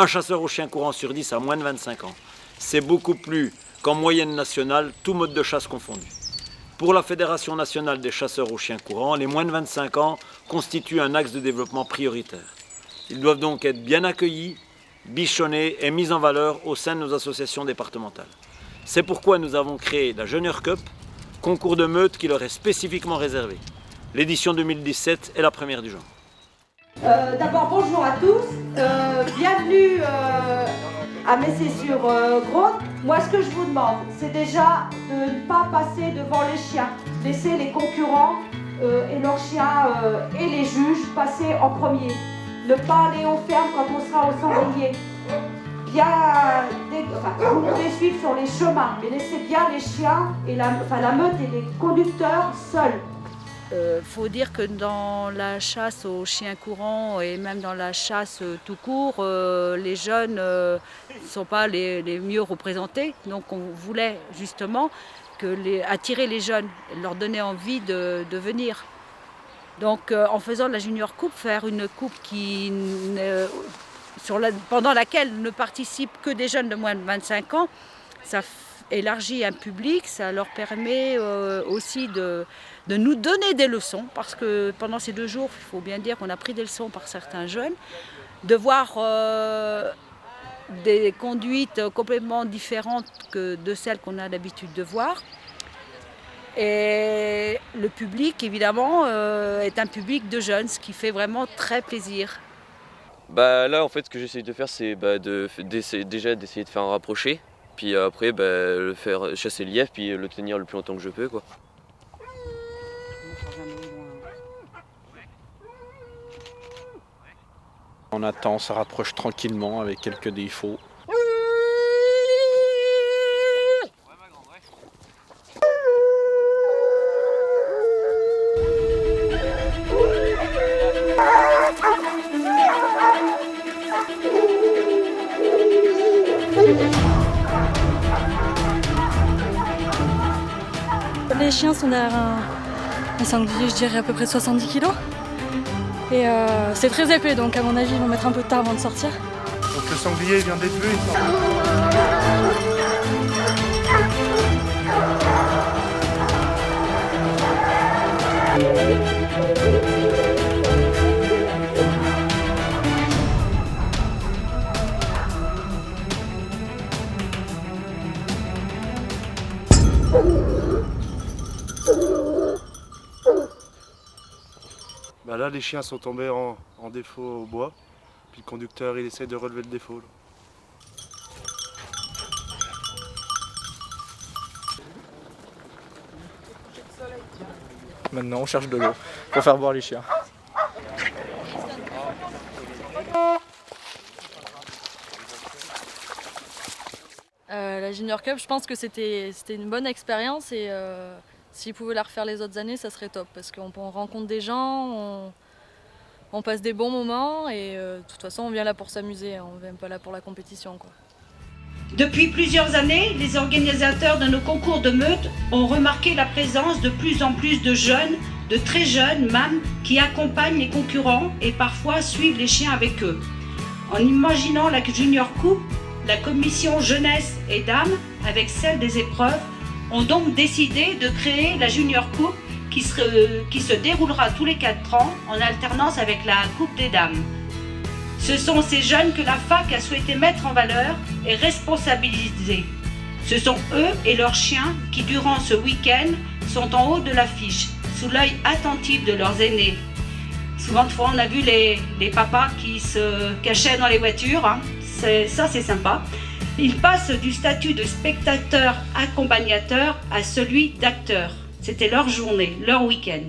Un chasseur au chien courant sur 10 a moins de 25 ans. C'est beaucoup plus qu'en moyenne nationale, tout mode de chasse confondu. Pour la Fédération nationale des chasseurs aux chiens courants, les moins de 25 ans constituent un axe de développement prioritaire. Ils doivent donc être bien accueillis, bichonnés et mis en valeur au sein de nos associations départementales. C'est pourquoi nous avons créé la Junior Cup, concours de meute qui leur est spécifiquement réservé. L'édition 2017 est la première du genre. D'abord, bonjour à tous. Bienvenue à Messé-sur-Grosne. Moi, ce que je vous demande, c'est déjà de ne pas passer devant les chiens. Laisser les concurrents et leurs chiens et les juges passer en premier. Ne pas aller aux fermes quand on sera au sanglier. Vous pouvez suivre sur les chemins, mais laissez bien les chiens et la meute et les conducteurs seuls. Faut dire que dans la chasse aux chiens courants et même dans la chasse tout court, les jeunes ne sont pas les mieux représentés. Donc on voulait justement attirer les jeunes, leur donner envie de venir. Donc en faisant la Junior Coupe, faire une coupe pendant laquelle ne participent que des jeunes de moins de 25 ans, ça élargit un public, ça leur permet aussi de nous donner des leçons, parce que pendant ces 2 jours, il faut bien dire qu'on a pris des leçons par certains jeunes, de voir des conduites complètement différentes que de celles qu'on a l'habitude de voir. Et le public, évidemment, est un public de jeunes, ce qui fait vraiment très plaisir. Là, en fait, ce que j'essaye de faire, c'est d'essayer de faire un rapproché. Puis après, le faire chasser le lièvre, puis le tenir le plus longtemps que je peux, quoi. On attend, ça rapproche tranquillement avec quelques défauts. Les chiens sont derrière un sanglier, je dirais à peu près 70 kg. Et c'est très épais, donc à mon avis, ils vont mettre un peu de temps avant de sortir. Donc le sanglier vient d'être vu. Là, les chiens sont tombés en défaut au bois, puis le conducteur il essaie de relever le défaut. Maintenant, on cherche de l'eau pour faire boire les chiens. La Junior Cup, je pense que c'était une bonne expérience et s'ils pouvaient la refaire les autres années, ça serait top parce qu'on rencontre des gens, on passe des bons moments et de toute façon on vient là pour s'amuser, on ne vient pas là pour la compétition, quoi. Depuis plusieurs années, les organisateurs de nos concours de meute ont remarqué la présence de plus en plus de jeunes, de très jeunes même, qui accompagnent les concurrents et parfois suivent les chiens avec eux. En imaginant la Junior Coupe, la commission jeunesse et dames, avec celle des épreuves, ont donc décidé de créer la Junior Coupe qui se déroulera tous les 4 ans en alternance avec la Coupe des dames. Ce sont ces jeunes que la fac a souhaité mettre en valeur et responsabiliser. Ce sont eux et leurs chiens qui, durant ce week-end, sont en haut de l'affiche, sous l'œil attentif de leurs aînés. Souvent de fois, on a vu les papas qui se cachaient dans les voitures, hein. Ça c'est sympa. Ils passent du statut de spectateur accompagnateur à celui d'acteur. C'était leur journée, leur week-end.